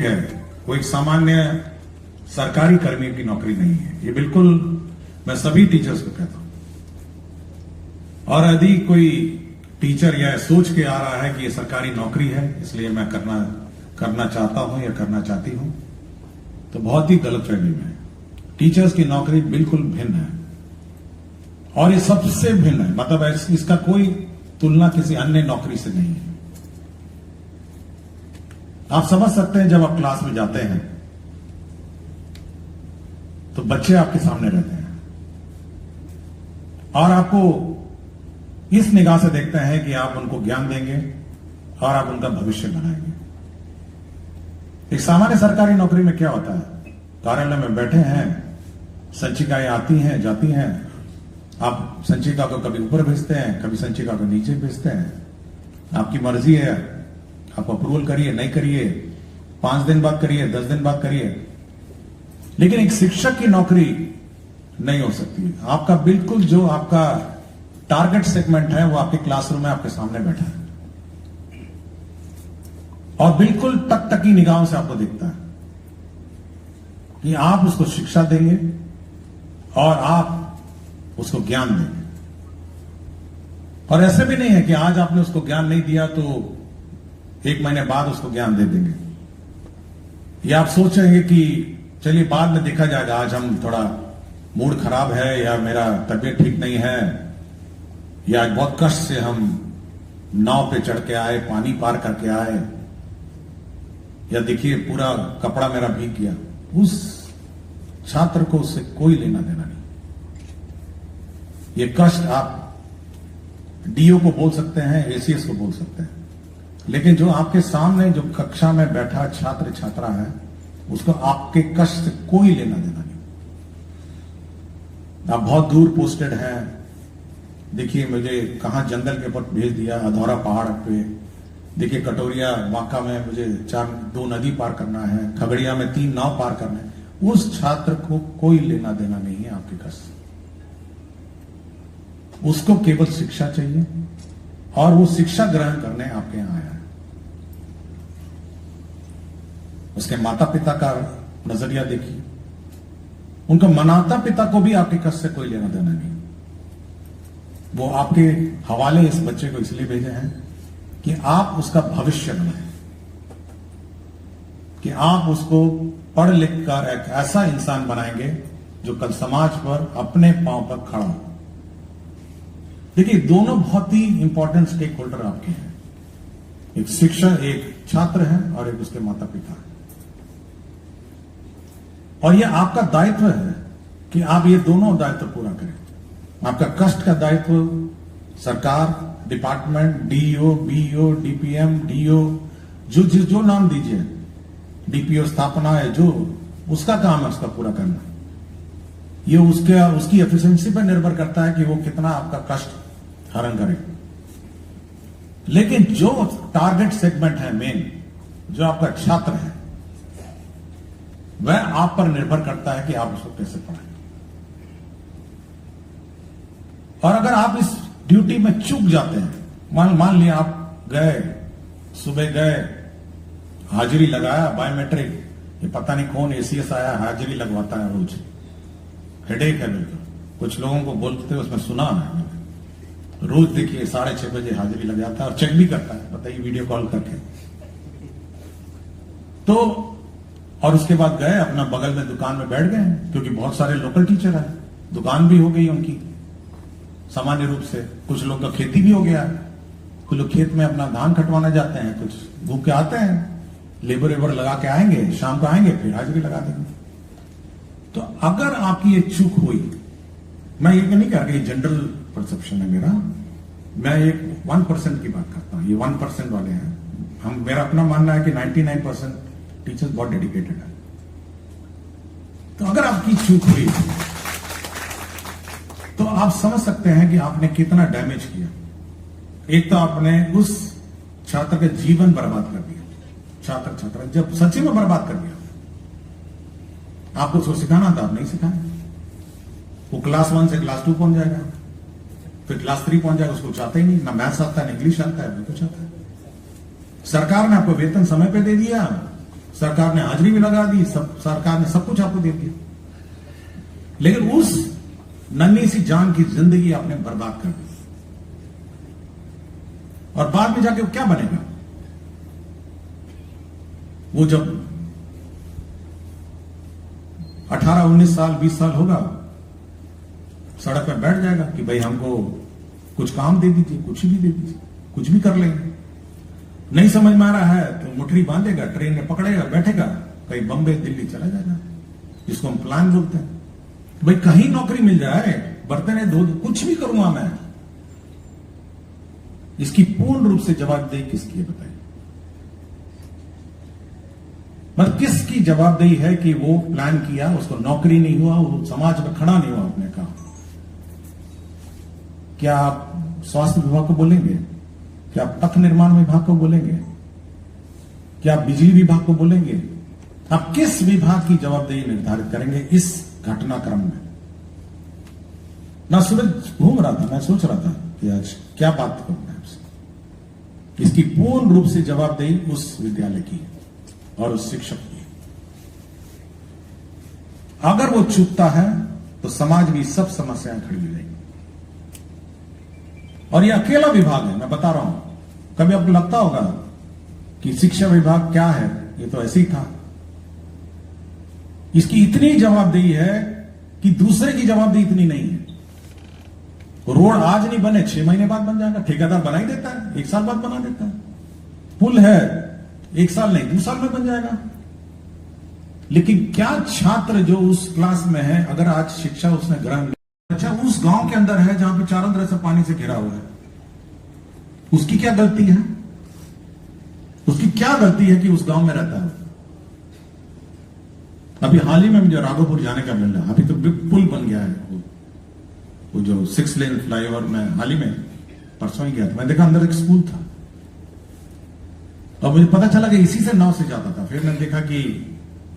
है वो एक सामान्य सरकारी कर्मी की नौकरी नहीं है। ये बिल्कुल मैं सभी टीचर्स को कहता हूं। और यदि कोई टीचर यह सोच के आ रहा है कि ये सरकारी नौकरी है इसलिए मैं करना चाहता हूं या करना चाहती हूं, तो बहुत ही गलतफहमी में है। टीचर्स की नौकरी बिल्कुल भिन्न है और ये सबसे भिन्न है, मतलब इसका कोई तुलना किसी अन्य नौकरी से नहीं है। आप समझ सकते हैं जब आप क्लास में जाते हैं तो बच्चे आपके सामने रहते हैं और आपको इस निगाह से देखते हैं कि आप उनको ज्ञान देंगे और आप उनका भविष्य बनाएंगे। एक सामान्य सरकारी नौकरी में क्या होता है, कार्यालय में बैठे हैं, संचिकाएं आती हैं जाती हैं, आप संचिका को कभी ऊपर भेजते हैं, कभी संचिका को नीचे भेजते हैं, आपकी मर्जी है, आप अप्रूवल करिए नहीं करिए, 5 दिन बाद करिए, 10 दिन बाद करिए। लेकिन एक शिक्षक की नौकरी नहीं हो सकती। आपका बिल्कुल जो आपका टारगेट सेगमेंट है वो आपके क्लासरूम में आपके सामने बैठा है और बिल्कुल टकटकी निगाहों से आपको देखता है कि आप उसको शिक्षा देंगे और आप उसको ज्ञान देंगे। और ऐसे भी नहीं है कि आज आपने उसको ज्ञान नहीं दिया तो 1 महीने बाद उसको ज्ञान दे देंगे, या आप सोचेंगे कि चलिए बाद में देखा जाएगा, आज हम थोड़ा मूड खराब है या मेरा तबीयत ठीक नहीं है या बहुत कष्ट से हम नाव पे चढ़ के आए, पानी पार करके आए, या देखिए पूरा कपड़ा मेरा भीग गया। उस छात्र को उससे कोई लेना देना नहीं। ये कष्ट आप डीओ को बोल सकते हैं, एसीएस को बोल सकते हैं, लेकिन जो आपके सामने जो कक्षा में बैठा छात्र छात्रा है उसको आपके कष्ट से कोई लेना देना नहीं। आप बहुत दूर पोस्टेड हैं, देखिए मुझे कहां जंगल के ऊपर भेज दिया, अधौरा पहाड़ पे, देखिए कटोरिया वांका में मुझे 2 नदी पार करना है, खगड़िया में 3 नाव पार करना है। उस छात्र को कोई लेना देना नहीं है आपके कष्ट से। उसको केवल शिक्षा चाहिए और वो शिक्षा ग्रहण करने आपके यहां आया है। उसके माता पिता का नजरिया देखिए, उनका माता पिता को भी आपके कष्ट से कोई लेना देना नहीं। वो आपके हवाले इस बच्चे को इसलिए भेजे हैं कि आप उसका भविष्य बनाएं, कि आप उसको पढ़ लिख कर एक ऐसा इंसान बनाएंगे जो कल समाज पर अपने पांव पर खड़ा हो। देखिए दोनों बहुत ही इंपॉर्टेंट स्टेक होल्डर आपके हैं, एक शिक्षक, एक छात्र है और एक उसके माता पिता है। और यह आपका दायित्व है कि आप ये दोनों दायित्व पूरा करें। आपका कष्ट का दायित्व सरकार, department, DEO, BEO, DPM, DO, जो नाम दीजिए, डीपीओ स्थापना है, जो उसका काम है उसका पूरा करना। ये उसकी एफिशिएंसी पर निर्भर करता है कि वो कितना आपका कष्ट हरण करे। लेकिन जो टारगेट सेगमेंट है मेन, जो आपका छात्र है, वह आप पर निर्भर करता है कि आप उसको कैसे पढ़ाएं। और अगर आप इस ड्यूटी में चूक जाते हैं, मान लिया आप गए, सुबह गए, हाजिरी लगाया, बायोमेट्रिक, ये पता नहीं कौन एसीएस आया, हाजिरी लगवाता है रोज, हेडेक है बिल्कुल। कुछ लोगों को बोलते उसमें सुना है, रोज देखिए 6:30 बजे हाजिरी लग जाता है और चेक भी करता है, बताइए वीडियो कॉल करके। तो और उसके बाद गए अपना बगल में दुकान में बैठ गए, क्योंकि बहुत सारे लोकल टीचर हैं, दुकान भी हो गई उनकी सामान्य रूप से। कुछ लोग का खेती भी हो गया, कुछ लोग खेत में अपना धान कटवाना जाते हैं, कुछ घूम के आते हैं, लेबर लगा के आएंगे, शाम को आएंगे, फिर हाजिरी लगा देंगे। तो अगर आपकी ये चूक हुई, मैं ये नहीं कह रहा कि जनरल परसेप्शन है मेरा, मैं एक 1% की बात करता हूं, ये 1% वाले हैं। मेरा अपना मानना है कि 99% टीचर्स बहुत डेडिकेटेड है। तो अगर आपकी चूक हुई तो आप समझ सकते हैं कि आपने कितना डैमेज किया। एक तो आपने उस छात्र का जीवन बर्बाद कर दिया, छात्र जब सच्ची में बर्बाद कर दिया। आपको उसको सिखाना था, आप नहीं सिखाए। वो क्लास 1 से क्लास 2 पहुंच जाएगा, फिर क्लास 3 पहुंच जाएगा, उसको चाहता ही नहीं, ना मैथ्स आता है ना इंग्लिश आता है, नहीं कुछ आता है। सरकार ने आपको वेतन समय पे दे दिया, सरकार ने हाजिरी भी लगा दी, सब सरकार ने सब कुछ आपको दे दिया, लेकिन उस नन्ही सी जान की जिंदगी आपने बर्बाद कर दी। और बाद में जाके क्या बनेगा? वो जब 18, 19 साल, 20 साल होगा, सड़क पर बैठ जाएगा कि भाई हमको कुछ काम दे दीजिए, कुछ भी दे दीजिए, कुछ भी कर लेंगे। नहीं समझ में आ रहा है तो मुठरी बांधेगा, ट्रेन में पकड़ेगा, बैठेगा, कहीं बंबई दिल्ली चला जाएगा, जिसको हम प्लान बोलते हैं। भाई कहीं नौकरी मिल जाए, बर्तन धो, कुछ भी करूंगा मैं। इसकी पूर्ण रूप से जवाबदेही किसकी है बताइए? मतलब किसकी जवाबदेही है कि वो प्लान किया, उसको नौकरी नहीं हुआ, वो समाज में खड़ा नहीं हुआ अपने काम? क्या आप स्वास्थ्य विभाग को बोलेंगे? क्या आप पथ निर्माण विभाग को बोलेंगे? क्या आप बिजली विभाग को बोलेंगे? आप किस विभाग की जवाबदेही निर्धारित करेंगे इस घटनाक्रम में? मैं सुबह घूम रहा था, मैं सोच रहा था कि आज क्या बात करूं मैं आपसे। इसकी पूर्ण रूप से जवाबदेही उस विद्यालय की और उस शिक्षक की। अगर वो चूकता है तो समाज में सब समस्याएं खड़ी हो जाएंगी। और ये अकेला विभाग है, मैं बता रहा हूं। कभी आपको लगता होगा कि शिक्षा विभाग क्या है, ये तो ऐसे ही था। इसकी इतनी जवाबदेही है कि दूसरे की जवाबदेही इतनी नहीं है। रोड आज नहीं बने, 6 महीने बाद बन जाएगा, ठेकेदार बना ही देता है, 1 साल बाद बना देता है। पुल है 1 साल नहीं 2 साल में बन जाएगा। लेकिन क्या छात्र जो उस क्लास में है, अगर आज शिक्षा उसने ग्रहण, अच्छा उस गांव के अंदर है जहां पे चारों तरफ से पानी से घिरा हुआ है, उसकी क्या गलती है? उसकी क्या गलती है कि उस गांव में रहता है? अभी हाल ही में मुझे राघोपुर जाने का मिल रहा, अभी तो पुल बन गया है, वो जो 6 लेन फ्लाईओवर में हाल ही में परसों ही गया था, मैं देखा अंदर एक स्कूल था और मुझे पता चला कि इसी से नाव से जाता था। फिर मैंने देखा कि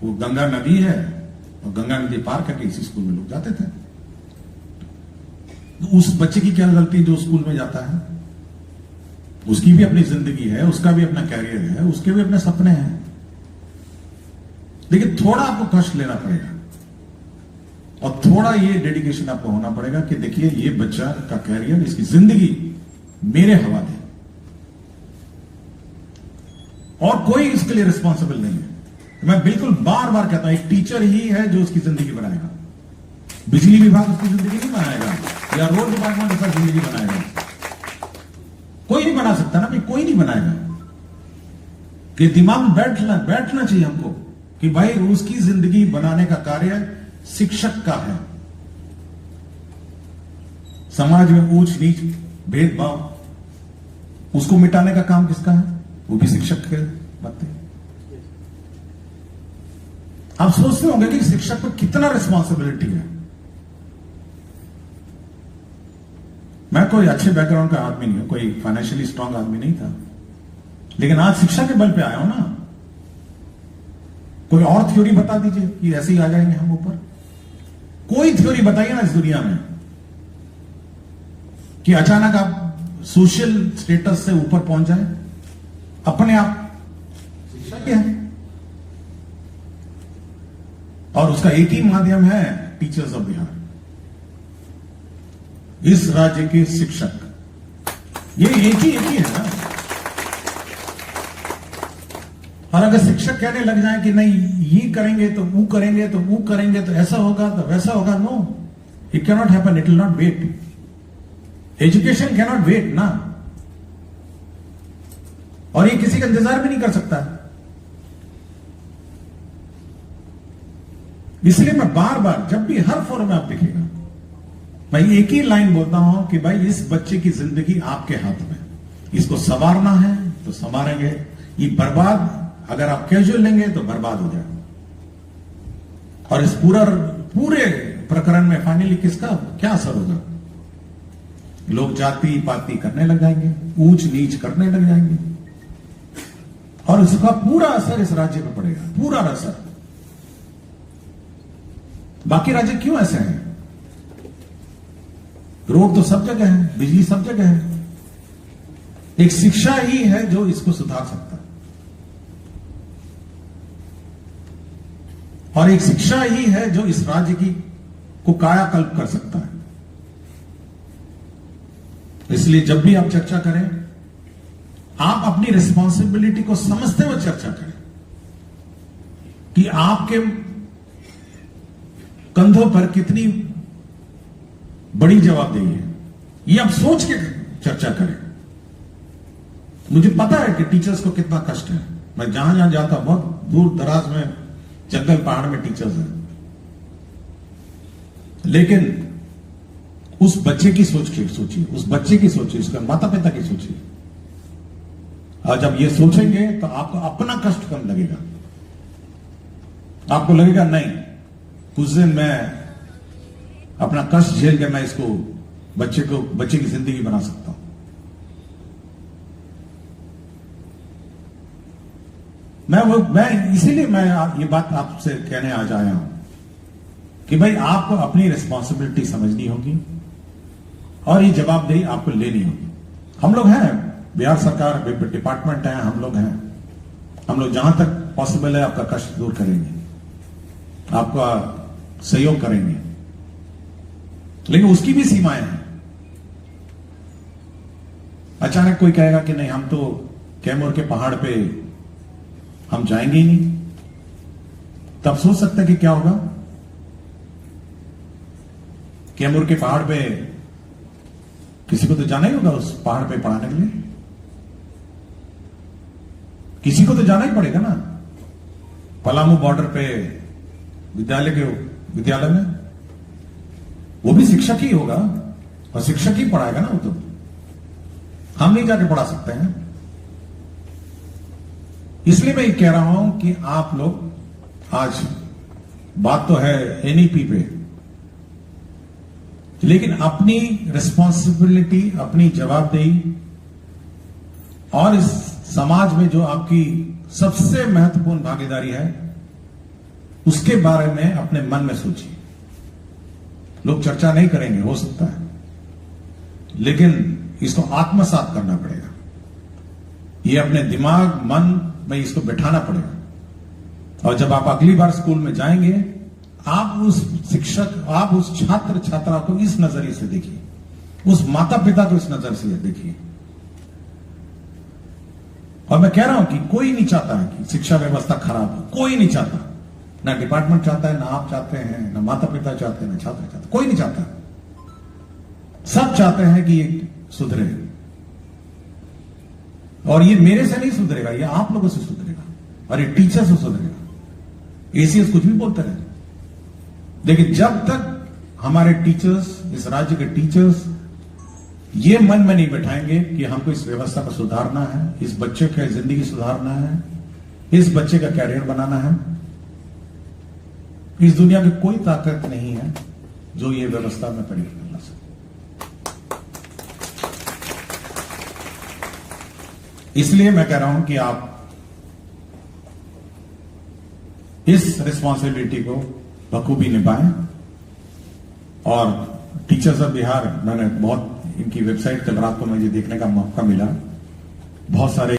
वो गंगा नदी है और गंगा नदी पार करके इसी स्कूल में लोग जाते थे। तो उस बच्चे की क्या गलती जो स्कूल में जाता है? उसकी भी अपनी जिंदगी है, उसका भी अपना कैरियर है, उसके भी अपने सपने हैं। लेकिन थोड़ा आपको कष्ट लेना पड़ेगा और थोड़ा ये डेडिकेशन आपको होना पड़ेगा कि देखिए ये बच्चा का कैरियर, इसकी जिंदगी मेरे हवाले, और कोई इसके लिए रिस्पॉन्सिबल नहीं है। मैं बिल्कुल बार बार कहता हूं, एक टीचर ही है जो उसकी जिंदगी बनाएगा। बिजली विभाग उसकी जिंदगी नहीं बनाएगा, या रोड डिपार्टमेंट उसका जिंदगी बनाएगा। कोई नहीं बना सकता ना भाई, कोई नहीं बनाएगा। कि दिमाग में बैठना चाहिए हमको कि भाई उसकी जिंदगी बनाने का कार्य शिक्षक का है। समाज में ऊंच नीच भेदभाव उसको मिटाने का काम किसका है? वो भी शिक्षक के बातें। आप सोचते होंगे कि शिक्षक पर कितना रिस्पॉन्सिबिलिटी है। मैं कोई अच्छे बैकग्राउंड का आदमी नहीं हूं, कोई फाइनेंशियली स्ट्रांग आदमी नहीं था, लेकिन आज शिक्षा के बल पे आया हूं ना। कोई और थ्योरी बता दीजिए कि ऐसे ही आ जाएंगे हम ऊपर। कोई थ्योरी बताइए ना इस दुनिया में कि अचानक आप सोशल स्टेटस से ऊपर पहुंच जाए अपने आप। शिक्षा क्या है? और उसका एक ही माध्यम है, टीचर्स ऑफ बिहार, इस राज्य के शिक्षक। ये एक ही है ना। और अगर शिक्षक कहने लग जाए कि नहीं ये करेंगे तो वो करेंगे तो वो करेंगे तो ऐसा होगा तो वैसा होगा, no, it can not happen, it will not wait. Education can not wait ना, और ये किसी का इंतजार भी नहीं कर सकता। इसलिए मैं बार बार जब भी हर फोरम में आप दिखेगा, मैं एक ही लाइन बोलता हूं कि भाई इस बच्चे की जिंदगी आपके हाथ में, इसको संवारना है तो संवारेंगे। ये बर्बाद अगर आप कैजुअल लेंगे तो बर्बाद हो जाएगा। और इस पूरे प्रकरण में फाइनली किसका क्या असर होगा? लोग जाति पाति करने लग जाएंगे, ऊंच नीच करने लग जाएंगे, और इसका पूरा असर इस राज्य पर पड़ेगा, पूरा असर। बाकी राज्य क्यों ऐसे हैं? रोड तो सब जगह है, बिजली सब जगह है, एक शिक्षा ही है जो इसको सुधार सकता है। और एक शिक्षा ही है जो इस राज्य की को कायाकल्प कर सकता है। इसलिए जब भी आप चर्चा करें, आप अपनी रिस्पॉन्सिबिलिटी को समझते हुए चर्चा करें कि आपके कंधों पर कितनी बड़ी जवाबदेही है। ये आप सोच के चर्चा करें। मुझे पता है कि टीचर्स को कितना कष्ट है। मैं जहां जहां जाता हूं, बहुत दूर दराज में, जंगल पहाड़ में टीचर्स हैं, लेकिन उस बच्चे की सोचिए, उस बच्चे की सोचिए, उसके माता पिता की सोचिए। और जब ये सोचेंगे तो आपको अपना कष्ट कम लगेगा। आपको लगेगा नहीं, कुछ दिन मैं अपना कष्ट झेल के मैं इसको बच्चे की जिंदगी बना सकता हूं। मैं इसीलिए मैं ये बात आपसे कहने आज आया हूं कि भाई आपको अपनी रिस्पॉन्सिबिलिटी समझनी होगी और ये जवाबदेही आपको लेनी होगी। हम लोग हैं, बिहार सरकार डिपार्टमेंट है, हम लोग हैं। हम लोग जहां तक पॉसिबल है आपका कष्ट दूर करेंगे, आपका सहयोग करेंगे, लेकिन उसकी भी सीमाएं हैं। अचानक कोई कहेगा कि नहीं, हम तो कैमूर के पहाड़ पे हम जाएंगे ही नहीं, तब सोच सकते हैं कि क्या होगा। कैमूर के पहाड़ पे किसी को तो जाना ही होगा, उस पहाड़ पे पढ़ाने के लिए किसी को तो जाना ही पड़ेगा ना। पलामू बॉर्डर पे विद्यालय में वो भी शिक्षक ही होगा और शिक्षक ही पढ़ाएगा ना। वो तो हम नहीं जाके पढ़ा सकते हैं। इसलिए मैं ये कह रहा हूं कि आप लोग, आज बात तो है एनईपी पे, लेकिन अपनी रिस्पॉन्सिबिलिटी, अपनी जवाबदेही और इस समाज में जो आपकी सबसे महत्वपूर्ण भागीदारी है, उसके बारे में अपने मन में सोचिए। लोग चर्चा नहीं करेंगे, हो सकता है, लेकिन इसको आत्मसात करना पड़ेगा। ये अपने दिमाग मन में इसको बैठाना पड़ेगा। और जब आप अगली बार स्कूल में जाएंगे, आप उस शिक्षक, आप उस छात्र छात्रा को इस नजरिए से देखिए, उस माता पिता को इस नजर से देखिए। और मैं कह रहा हूं कि कोई नहीं चाहता है कि शिक्षा व्यवस्था खराब हो, कोई नहीं चाहता। ना डिपार्टमेंट चाहता है, ना आप चाहते हैं, ना माता पिता चाहते हैं, ना छात्र चाहते, कोई नहीं चाहता। सब चाहते हैं कि ये सुधरे, और ये मेरे से नहीं सुधरेगा, ये आप लोगों से सुधरेगा और ये टीचर से सुधरेगा। एसीएस कुछ भी बोलते रहे, लेकिन जब तक हमारे टीचर्स, इस राज्य के टीचर्स ये मन में नहीं बैठाएंगे कि हमको इस व्यवस्था को सुधारना है, इस बच्चे की जिंदगी सुधारना है, इस बच्चे का कैरियर बनाना है, इस दुनिया की कोई ताकत नहीं है जो ये व्यवस्था में परिवर्तन ला सके। इसलिए मैं कह रहा हूं कि आप इस रिस्पॉन्सिबिलिटी को बखूबी निभाएं। और टीचर्स ऑफ बिहार, मैंने बहुत इनकी वेबसाइट कल रात को मुझे देखने का मौका मिला, बहुत सारे